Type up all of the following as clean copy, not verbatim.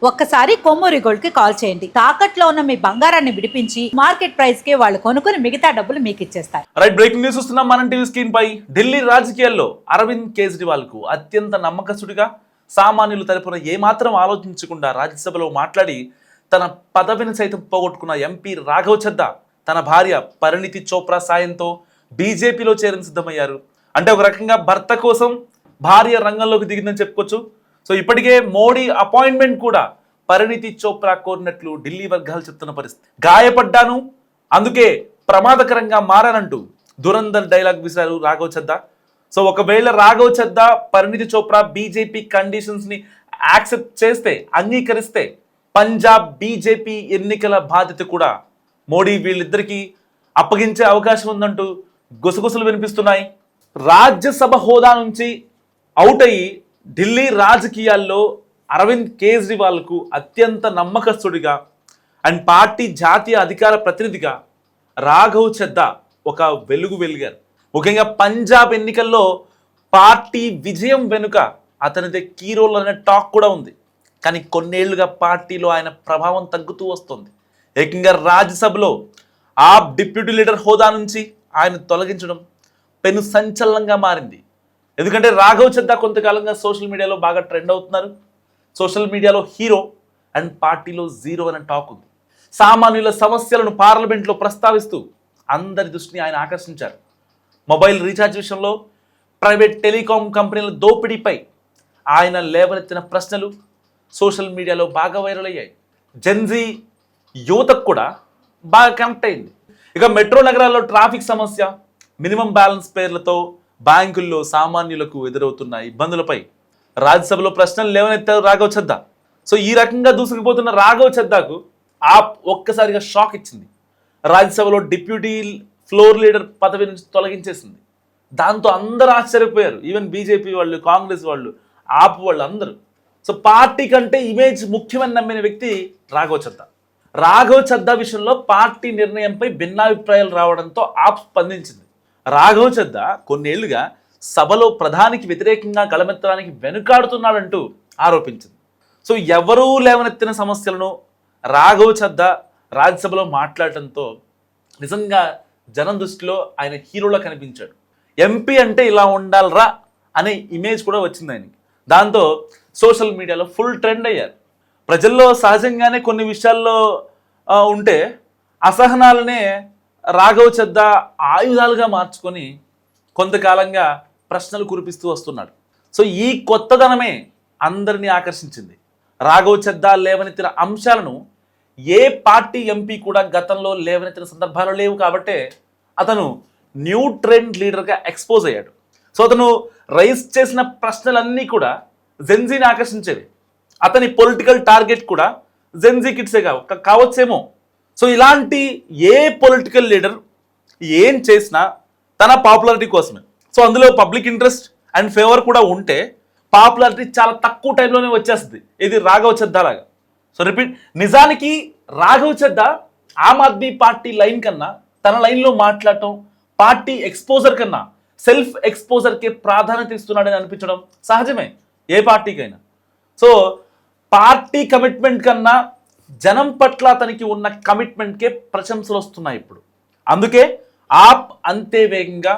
ఒక్కసారి కొమ్మూరి గోల్డ్ కి కాల్ చేయండి. తాకట్లో ఉన్న మీ బంగారాన్ని విడిపించి మార్కెట్ ప్రైస్ కి వాళ్ళు కొనుక్కుని మిగతా డబ్బులు మీకు ఇచ్చేస్తారు. రైట్, బ్రేకింగ్ న్యూస్ వస్తున్నాం మనం టీవీ స్క్రీన్ పై. ఢిల్లీ రాజకీయాల్లో అరవింద్ కేజ్రీవాల్ కు అత్యంత నమ్మకస్తుడిగా, సామాన్యుల తరపున ఏమాత్రం ఆలోచించకుండా రాజ్యసభలో మాట్లాడి తన పదవిని సైతం పోగొట్టుకున్న ఎంపీ రాఘవ్ చద్దా తన భార్య పరిణితి చోప్రా సాయంతో బీజేపీలో చేరని సిద్ధమయ్యారు. అంటే ఒక రకంగా భర్త కోసం భార్య రంగంలోకి దిగిందని చెప్పుకోవచ్చు. సో ఇప్పటికే మోడీ అపాయింట్మెంట్ కూడా పరిణితి చోప్రా కోరినట్లు ఢిల్లీ వర్గాలు చెప్తున్న పరిస్థితి. గాయపడ్డాను, అందుకే ప్రమాదకరంగా మారానంటూ దురంధర్ డైలాగ్ విసిరారు రాఘవ్ చద్దా. సో ఒకవేళ రాఘవ్ చద్దా పరిణితి చోప్రా బీజేపీ కండిషన్స్ ని యాక్సెప్ట్ చేస్తే, అంగీకరిస్తే పంజాబ్ బీజేపీ ఎన్నికల బాధ్యత కూడా మోడీ వీళ్ళిద్దరికీ అప్పగించే అవకాశం ఉందంటూ గుసగుసలు వినిపిస్తున్నాయి. రాజ్యసభ హోదా నుంచి అవుట్ అయ్యి ఢిల్లీ రాజకీయాల్లో అరవింద్ కేజ్రీవాల్కు అత్యంత నమ్మకస్తుడిగా అండ్ పార్టీ జాతీయ అధికార ప్రతినిధిగా రాఘవ్ చద్దా ఒక వెలుగు వెలిగారు. ముఖ్యంగా పంజాబ్ ఎన్నికల్లో పార్టీ విజయం వెనుక అతనిదే కీ రోల్ అనే టాక్ కూడా ఉంది. కానీ కొన్నేళ్లుగా పార్టీలో ఆయన ప్రభావం తగ్గుతూ వస్తుంది. ఏకంగా రాజ్యసభలో డిప్యూటీ లీడర్ హోదా నుంచి ఆయన తొలగించడం పెను సంచలనంగా మారింది. ఎందుకంటే రాఘవ్ చద్దా కొంతకాలంగా సోషల్ మీడియాలో బాగా ట్రెండ్ అవుతున్నారు. సోషల్ మీడియాలో హీరో అండ్ పార్టీలో జీరో అనే టాక్ ఉంది. సామాన్యుల సమస్యలను పార్లమెంట్లో ప్రస్తావిస్తూ అందరి దృష్టిని ఆయన ఆకర్షించారు. మొబైల్ రీఛార్జ్ విషయంలో ప్రైవేట్ టెలికాం కంపెనీల దోపిడీపై ఆయన లేవనెత్తిన ప్రశ్నలు సోషల్ మీడియాలో బాగా వైరల్ అయ్యాయి. జెన్జీ యువతకు కూడా బాగా కనెక్ట్ అయింది. ఇక మెట్రో నగరాల్లో ట్రాఫిక్ సమస్య, మినిమం బ్యాలెన్స్ పేర్లతో బ్యాంకుల్లో సామాన్యులకు ఎదురవుతున్న ఇబ్బందులపై రాజ్యసభలో ప్రశ్నలు లేవనెత్తారు రాఘవ్ చద్దా. సో ఈ రకంగా దూసుకుపోతున్న రాఘవ్ చద్దాకు ఒక్కసారిగా షాక్ ఇచ్చింది. రాజ్యసభలో డిప్యూటీ ఫ్లోర్ లీడర్ పదవి నుంచి తొలగించేసింది. దాంతో అందరూ ఆశ్చర్యపోయారు. ఈవెన్ బీజేపీ వాళ్ళు, కాంగ్రెస్ వాళ్ళు, వాళ్ళు అందరూ. సో పార్టీ కంటే ఇమేజ్ ముఖ్యమని నమ్మిన వ్యక్తి రాఘవ్ చద్దా. రాఘవ్ చద్దా విషయంలో పార్టీ నిర్ణయంపై భిన్నాభిప్రాయాలు రావడంతో స్పందించింది. రాఘవ్ చద్దా కొన్నేళ్లుగా సభలో ప్రధానికి వ్యతిరేకంగా గళమెత్తడానికి వెనుకాడుతున్నాడంటూ ఆరోపించింది. సో ఎవరూ లేవనెత్తిన సమస్యలను రాఘవ్ చద్దా రాజ్యసభలో మాట్లాడటంతో నిజంగా జనం దృష్టిలో ఆయన హీరోలా కనిపించాడు. ఎంపీ అంటే ఇలా ఉండాలరా అనే ఇమేజ్ కూడా వచ్చింది ఆయనకి. దాంతో సోషల్ మీడియాలో ఫుల్ ట్రెండ్ అయ్యారు. ప్రజల్లో సహజంగానే కొన్ని విషయాల్లో ఉంటే అసహనాలనే రాఘవ్ చద్దా ఆయుధాలుగా మార్చుకొని కొంతకాలంగా ప్రశ్నలు కురిపిస్తూ వస్తున్నాడు. సో ఈ కొత్తదనమే అందరినీ ఆకర్షించింది. రాఘవ్ చద్దా లేవనెత్తిన అంశాలను ఏ పార్టీ ఎంపీ కూడా గతంలో లేవనెత్తిన సందర్భాలు లేవు. కాబట్టే అతను న్యూ ట్రెండ్ లీడర్గా ఎక్స్పోజ్ అయ్యాడు. సో అతను రైజ్ చేసిన ప్రశ్నలన్నీ కూడా జెన్జీని ఆకర్షించేవి. అతని పొలిటికల్ టార్గెట్ కూడా జెన్జీ కిడ్సే కావచ్చేమో. సో ఇలాంటి ఏ పొలిటికల్ లీడర్ ఏం చేసినా తన పాపులారిటీ కోసమే. సో అందులో పబ్లిక్ ఇంట్రెస్ట్ అండ్ ఫేవర్ కూడా ఉంటే పాపులారిటీ చాలా తక్కువ టైంలోనే వచ్చేస్తుంది. ఇది రాఘవ్ చద్దా లాగా. సో రిపీట్, నిజానికి రాఘవ్ చద్దా ఆమ్ ఆద్మీ పార్టీ లైన్ కన్నా తన లైన్లో మాట్లాడటం, పార్టీ ఎక్స్పోజర్ కన్నా సెల్ఫ్ ఎక్స్పోజర్కే ప్రాధాన్యత ఇస్తున్నాడని అనిపించడం సహజమే ఏ పార్టీకైనా. సో పార్టీ కమిట్మెంట్ కన్నా జనం పట్ల అతనికి ఉన్న కమిట్మెంట్కే ప్రశంసలు వస్తున్నాయి ఇప్పుడు. అందుకే అంతే వేగంగా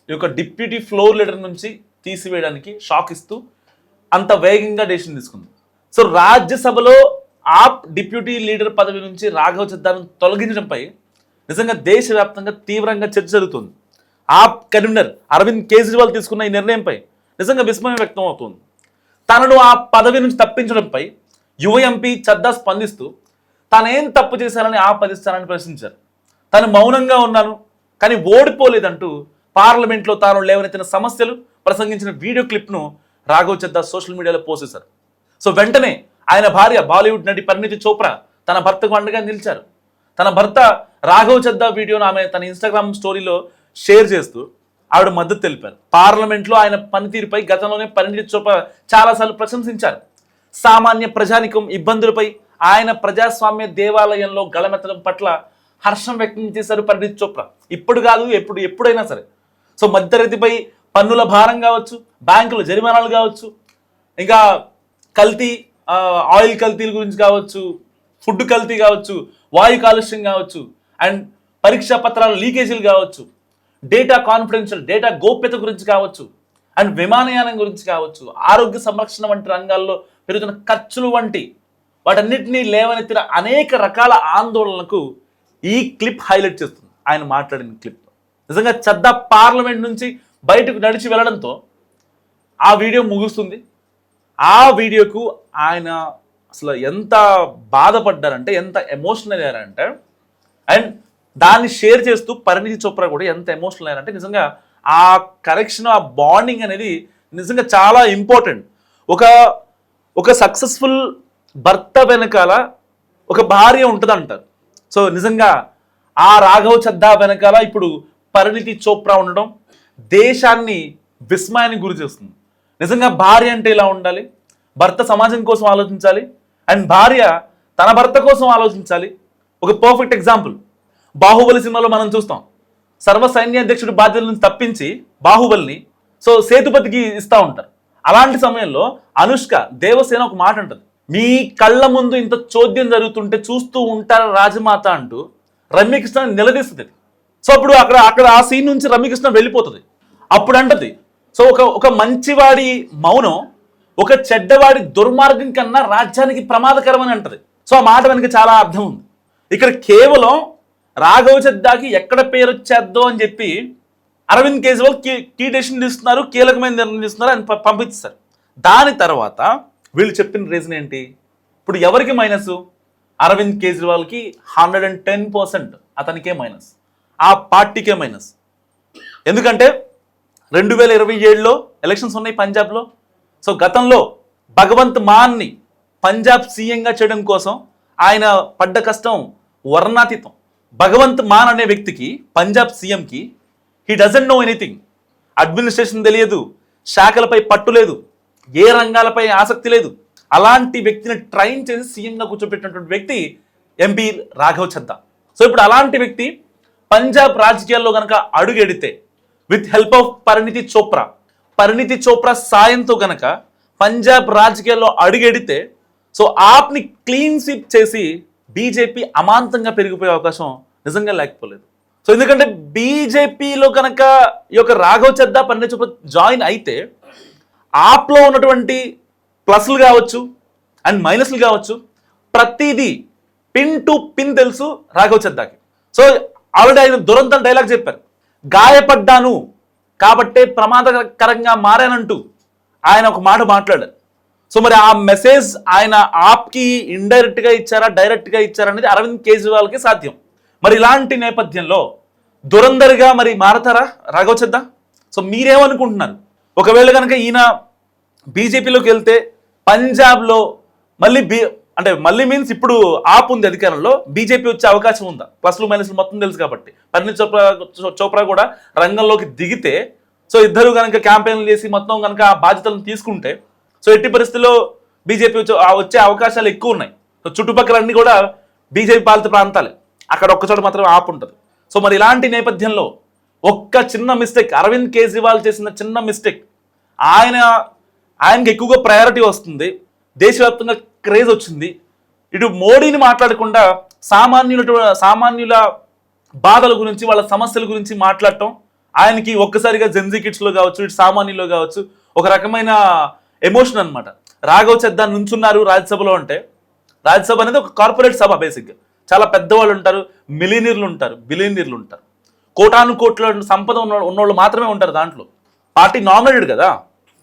ఈ యొక్క డిప్యూటీ ఫ్లోర్ లీడర్ నుంచి తీసివేయడానికి షాక్ ఇస్తూ అంత వేగంగా డెసిషన్ తీసుకుంది. సో రాజ్యసభలో డిప్యూటీ లీడర్ పదవి నుంచి రాఘవ్ చద్దాను తొలగించడంపై నిజంగా దేశవ్యాప్తంగా తీవ్రంగా చర్చ జరుగుతుంది. కన్వీనర్ అరవింద్ కేజ్రీవాల్ తీసుకున్న ఈ నిర్ణయంపై నిజంగా విస్మయం వ్యక్తం అవుతుంది. తనను పదవి నుంచి తప్పించడంపై యువ ఎంపీ చద్దా స్పందిస్తూ తానేం తప్పు చేశారని ఆపదిస్తానని ప్రశ్నించారు. తాను మౌనంగా ఉన్నాను కానీ ఓడిపోలేదంటూ పార్లమెంట్లో తాను లేవనెత్తిన సమస్యలు ప్రసంగించిన వీడియో క్లిప్ను రాఘవ్ చద్దా సోషల్ మీడియాలో పోస్ట్ చేశారు. సో వెంటనే ఆయన భార్య బాలీవుడ్ నటి పరిణితి చోప్రా తన భర్తకు అండగా నిలిచారు. తన భర్త రాఘవ్ చద్దా వీడియోను ఆమె తన ఇన్స్టాగ్రామ్ స్టోరీలో షేర్ చేస్తూ ఆవిడ మద్దతు తెలిపారు. పార్లమెంట్లో ఆయన పనితీరుపై గతంలోనే పరిణితి చోప్రా చాలాసార్లు ప్రశంసించారు. సామాన్య ప్రజానికం ఇబ్బందులపై ఆయన ప్రజాస్వామ్య దేవాలయంలో గళమెత్తడం పట్ల హర్షం వ్యక్తం చేశారు పరిణితి చోప్రా. ఇప్పుడు కాదు, ఎప్పుడైనా సరే. సో మధ్యతరగతిపై పన్నుల భారం కావచ్చు, బ్యాంకుల జరిమానాలు కావచ్చు, ఇంకా కల్తీ ఆయిల్ కల్తీల గురించి కావచ్చు, ఫుడ్ కల్తీ కావచ్చు, వాయు కాలుష్యం కావచ్చు, అండ్ పరీక్షా పత్రాల లీకేజీలు కావచ్చు, డేటా కాన్ఫిడెన్షియల్ డేటా గోప్యత గురించి కావచ్చు, అండ్ విమానయానం గురించి కావచ్చు, ఆరోగ్య సంరక్షణ వంటి రంగాల్లో పెరుగుతున్న ఖర్చులు వంటి వాటన్నిటినీ లేవనెత్తిన అనేక రకాల ఆందోళనలకు ఈ క్లిప్ హైలైట్ చేస్తుంది. ఆయన మాట్లాడిన క్లిప్ నిజంగా చద్దా పార్లమెంట్ నుంచి బయటకు నడిచి వెళ్ళడంతో ఆ వీడియో ముగుస్తుంది. ఆ వీడియోకు ఆయన అసలు ఎంత బాధపడ్డారంటే, ఎంత ఎమోషనల్ అయ్యారంటే, అండ్ దాన్ని షేర్ చేస్తూ పరిణితి చోప్రా కూడా ఎంత ఎమోషనల్ అయ్యారంటే, నిజంగా ఆ కరెక్షన్, ఆ బాండింగ్ అనేది నిజంగా చాలా ఇంపార్టెంట్. ఒక సక్సెస్ఫుల్ భర్త వెనకాల ఒక భార్య ఉంటుంది అంటారు. సో నిజంగా ఆ రాఘవ్ చద్దా వెనకాల ఇప్పుడు పరిణితి చోప్రా ఉండడం దేశాన్ని విస్మయానికి గురి చేస్తుంది. నిజంగా భార్య అంటే ఇలా ఉండాలి, భర్త సమాజం కోసం ఆలోచించాలి, అండ్ భార్య తన భర్త కోసం ఆలోచించాలి. ఒక పర్ఫెక్ట్ ఎగ్జాంపుల్ బాహుబలి సినిమాలో మనం చూస్తాం. సర్వ సైన్యాధ్యక్షుడి బాధ్యతల నుంచి తప్పించి బాహుబలిని సేతుపతికి ఇస్తూ ఉంటారు. అలాంటి సమయంలో అనుష్క దేవసేన ఒక మాట అంటది, మీ కళ్ళ ముందు ఇంత చోద్యం జరుగుతుంటే చూస్తూ ఉంటారా రాజమాత అంటూ రమ్యకృష్ణ నిలదీస్తుంది. సో అప్పుడు అక్కడ ఆ సీన్ నుంచి రమ్యకృష్ణ వెళ్ళిపోతుంది. అప్పుడు అంటది, సో ఒక మంచివాడి మౌనం ఒక చెడ్డవాడి దుర్మార్గం కన్నా రాజ్యానికి ప్రమాదకరం అని అంటది. సో ఆ మాట వెనక చాలా అర్థం ఉంది. ఇక్కడ కేవలం రాఘవ్ చద్దాకి ఎక్కడ పేరు వచ్చేద్దో అని చెప్పి అరవింద్ కేజ్రీవాల్ కీ డెసిషన్ తీస్తున్నారు, కీలకమైన నిర్ణయం తీస్తున్నారు అని పంపిస్తారు. దాని తర్వాత వీళ్ళు చెప్పిన రీజన్ ఏంటి? ఇప్పుడు ఎవరికి మైనస్? అరవింద్ కేజ్రీవాల్కి 110% అతనికే మైనస్, ఆ పార్టీకే మైనస్. ఎందుకంటే 2027లో ఎలక్షన్స్ ఉన్నాయి పంజాబ్లో. సో గతంలో భగవంత్ మాన్ని పంజాబ్ సీఎంగా చేయడం కోసం ఆయన పడ్డ కష్టం వర్ణాతీతం. భగవంత్ మాన్ అనే వ్యక్తికి, పంజాబ్ సీఎంకి, he doesn't know anything. Administration తెలియదు, శాఖలపై పట్టు లేదు, ఏ రంగాలపై ఆసక్తి లేదు. అలాంటి వ్యక్తిని ట్రైన్ చేసి సీఎంగా కూర్చోబెట్టినటువంటి వ్యక్తి ఎంపీ రాఘవ్ చద్దా. సో ఇప్పుడు అలాంటి వ్యక్తి పంజాబ్ రాజకీయాల్లో కనుక అడుగెడితే విత్ హెల్ప్ ఆఫ్ పరిణితి చోప్రా సాయంతో కనుక పంజాబ్ రాజకీయాల్లో అడుగెడితే, సో ఆప్ని క్లీన్ స్వీప్ చేసి బీజేపీ అమాంతంగా పెరిగిపోయే అవకాశం నిజంగా లేకపోలేదు. సో ఎందుకంటే బీజేపీలో కనుక ఈ యొక్క రాఘవ్ చద్దా, పరిణితి చోప్రా జాయిన్ అయితే ఆప్లో ఉన్నటువంటి ప్లస్లు కావచ్చు అండ్ మైనస్లు కావచ్చు, ప్రతిదీ పిన్ టు పిన్ తెలుసు రాఘవ్ చద్దాకి. సో ఆల్రెడీ ఆయన దురంతం డైలాగ్ చెప్పారు, గాయపడ్డాను కాబట్టే ప్రమాదకరంగా మారానంటూ ఆయన ఒక మాట మాట్లాడారు. సో మరి ఆ మెసేజ్ ఆయన ఆప్కి ఇండైరెక్ట్గా ఇచ్చారా, డైరెక్ట్గా ఇచ్చారా అనేది అరవింద్ కేజ్రీవాల్కి సాధ్యం. మరి ఇలాంటి నేపథ్యంలో దురందరిగా మరి మారతారా రాఘవ్ చద్దా? సో మీరేమనుకుంటున్నారు? ఒకవేళ కనుక ఈయన బీజేపీలోకి వెళ్తే పంజాబ్లో మళ్ళీ మీన్స్ ఇప్పుడు ఆప్ ఉంది అధికారంలో, బీజేపీ వచ్చే అవకాశం ఉందా? ప్లస్లు మైనస్లు మొత్తం తెలుసు కాబట్టి పరిణితి చోప్రా కూడా రంగంలోకి దిగితే, సో ఇద్దరు కనుక క్యాంపెయిన్లు చేసి మొత్తం కనుక ఆ బాధ్యతలను తీసుకుంటే, సో ఎట్టి పరిస్థితుల్లో బీజేపీ వచ్చే అవకాశాలు ఎక్కువ ఉన్నాయి. సో చుట్టుపక్కలన్నీ కూడా బీజేపీ పాలిత ప్రాంతాలే, అక్కడ ఒక్కచోట మాత్రం ఆప్ ఉంటుంది. సో మరి ఇలాంటి నేపథ్యంలో ఒక్క చిన్న మిస్టేక్, అరవింద్ కేజ్రీవాల్ చేసిన చిన్న మిస్టేక్, ఆయనకి ఎక్కువగా ప్రయారిటీ వస్తుంది, దేశవ్యాప్తంగా క్రేజ్ వచ్చింది. ఇటు మోడీని మాట్లాడకుండా సామాన్యుల బాధల గురించి, వాళ్ళ సమస్యల గురించి మాట్లాడటం ఆయనకి ఒక్కసారిగా జెన్జీ కిడ్స్లో కావచ్చు, ఇటు సామాన్యుల్లో కావచ్చు ఒక రకమైన ఎమోషన్ అనమాట. రాఘవ్ చద్దా నుంచున్నారు రాజ్యసభలో అంటే, రాజ్యసభ అనేది ఒక కార్పొరేట్ సభ. బేసిక్గా చాలా పెద్దవాళ్ళు ఉంటారు, మిలియనీర్లు ఉంటారు, బిలియనీర్లు ఉంటారు, కోటాను కోట్ల సంపద ఉన్నోళ్ళు మాత్రమే ఉంటారు దాంట్లో. పార్టీ నామినేటెడ్ కదా,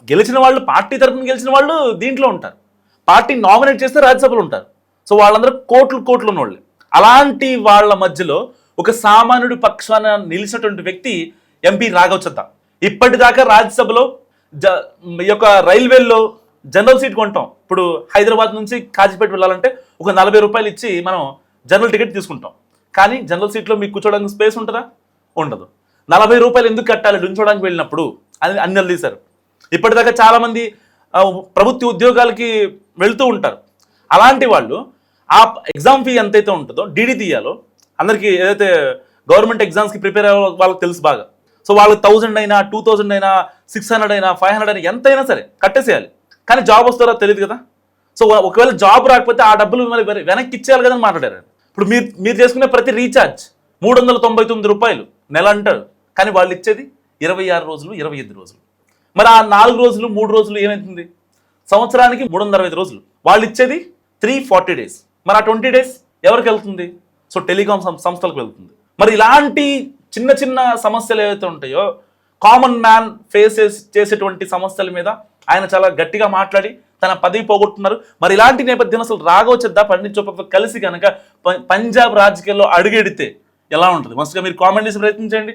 గెలిచిన వాళ్ళు, పార్టీ తరఫున గెలిచిన వాళ్ళు దీంట్లో ఉంటారు. పార్టీ నామినేట్ చేస్తే రాజ్యసభలో ఉంటారు. సో వాళ్ళందరూ కోట్లు ఉన్నోళ్ళే. అలాంటి వాళ్ళ మధ్యలో ఒక సామాన్యుడి పక్షాన నిలిచినటువంటి వ్యక్తి ఎంపీ రాఘవ్ చద్దా. ఇప్పటిదాకా రాజ్యసభలో ఈ యొక్క రైల్వేల్లో జనరల్ సీట్ కొంటాం. ఇప్పుడు హైదరాబాద్ నుంచి కాజీపేట వెళ్ళాలంటే ఒక 40 రూపాయలు ఇచ్చి మనం జనరల్ టికెట్ తీసుకుంటాం. కానీ జనరల్ సీట్లో మీకు కూర్చోడానికి స్పేస్ ఉంటుందా? ఉండదు. 40 రూపాయలు ఎందుకు కట్టాలి నుంచోడానికి వెళ్ళినప్పుడు అని అన్ని తీశారు. ఇప్పటిదాకా చాలామంది ప్రభుత్వ ఉద్యోగాలకి వెళ్తూ ఉంటారు. అలాంటి వాళ్ళు ఆ ఎగ్జామ్ ఫీ ఎంతైతే ఉంటుందో, డీడీ తీయాలో, అందరికీ ఏదైతే గవర్నమెంట్ ఎగ్జామ్స్కి ప్రిపేర్ అయ్యే వాళ్ళకి తెలుసు బాగా. సో వాళ్ళకి 1000 అయినా, 2000 అయినా, 600 అయినా, 500 అయినా, ఎంతైనా సరే కట్టేసేయాలి. కానీ జాబ్ వస్తారో తెలియదు కదా. సో ఒకవేళ జాబ్ రాకపోతే ఆ డబ్బులు మిమ్మల్ని వెనక్కి ఇచ్చేయాలి కదని మాట్లాడారు. ఇప్పుడు మీరు చేసుకునే ప్రతి రీఛార్జ్ 399 రూపాయలు నెల అంటారు, కానీ వాళ్ళు ఇచ్చేది 26 రోజులు 25 రోజులు. మరి ఆ 4 రోజులు 3 రోజులు ఏమవుతుంది? సంవత్సరానికి 365 రోజులు. వాళ్ళు ఇచ్చేది 340 days. మరి ఆ 20 days ఎవరికి వెళ్తుంది? సో టెలికాం సంస్థలకు వెళ్తుంది. మరి ఇలాంటి చిన్న చిన్న సమస్యలు ఏవైతే ఉంటాయో, కామన్ మ్యాన్ ఫేస్ చేసేటువంటి సమస్యల మీద ఆయన చాలా గట్టిగా మాట్లాడి తన పదవి పోగొట్టున్నారు. మరి ఇలాంటి నేపథ్యం అసలు రాఘవ్ చెద్దా పండిట్ చోప్రాతో కలిసి కనుక పంజాబ్ రాజకీయాల్లో అడుగెడితే ఎలా ఉంటుంది? మస్తుగా మీరు కామెంట్ చేసి ప్రయత్నించండి.